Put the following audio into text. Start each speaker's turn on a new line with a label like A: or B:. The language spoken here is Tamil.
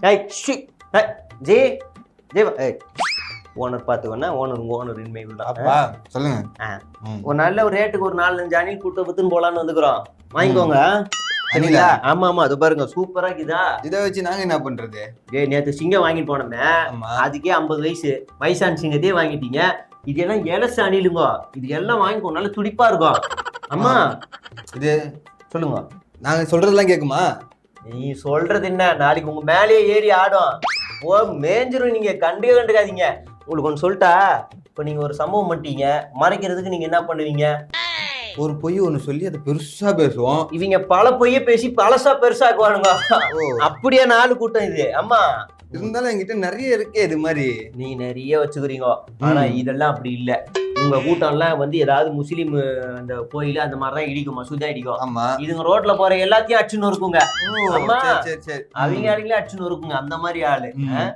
A: ஏய் ஷி ஏய் ஜே ஜே ஏய் ஓனர் பார்த்துக்கோண்ணா ஓனர் இனிமேல் தான்.
B: அப்பா சொல்லுங்க.
A: ஒரு நல்ல ஒரு ரேட்டுக்கு ஒரு 4-5 அணில் கூட்ட வித்துன்னு போலான்னு வந்துக்கிறோம். வாங்கிக்கோங்க. சரிங்களா? ஆமா ஆமா, அது பாருங்க சூப்பரா இருக்குதா.
B: இதை வச்சு நாங்க என்ன பண்றது?
A: நேத்து சிங்கம் வாங்கிட்டு போனோமே, அதுக்கே 50 வயசான சிங்கத்தையே வாங்கிட்டீங்க. இது எல்லாம் இலச அணிலுங்க. இது எல்லாம் வாங்கிக்கோ, நல்ல துடிப்பா இருக்கும். அம்மா
B: இது
A: சொல்லுங்க.
B: நாங்க சொல்றதெல்லாம் கேக்குமா?
A: நீ சொல்றது என்ன, நாளைக்கு உங்க மேலேயே ஏறி ஆடும். ஓ மேஞ்சிரும். நீங்க கண்டுக்காதீங்க. உங்களுக்கு ஒன்று சொல்லிட்டா, இப்போ நீங்க ஒரு சம்பவம் பண்ணிட்டீங்க, மறைக்கிறதுக்கு நீங்க என்ன பண்ணுவீங்க?
B: ஒரு பொய் ஒண்ணு சொல்லி அதை பெருசா பேசுவோம்.
A: இவங்க பல பொய்ய பேசி பழசா பெருசாக்குவானுங்க. அப்படியே 4 கூட்டம் இது. அம்மா
B: இருந்தாலும் என்கிட்ட நிறைய இருக்கே இது மாதிரி.
A: நீ நிறைய வச்சுக்கிறீங்க, ஆனா இதெல்லாம் அப்படி இல்ல. உங்க கூட்டம் எல்லாம் வந்து ஏதாவது முஸ்லீம் அந்த கோயில அந்த மாதிரிதான் இடிக்கும், மசூதா இடிக்கும்.
B: ஆமா,
A: இதுங்க ரோட்ல போற எல்லாத்தையும் அடிச்சுன்னு இருக்குங்க.
B: சரி சரி.
A: அவங்க அடிச்சுன்னு இருக்குங்க, அந்த மாதிரி ஆளு.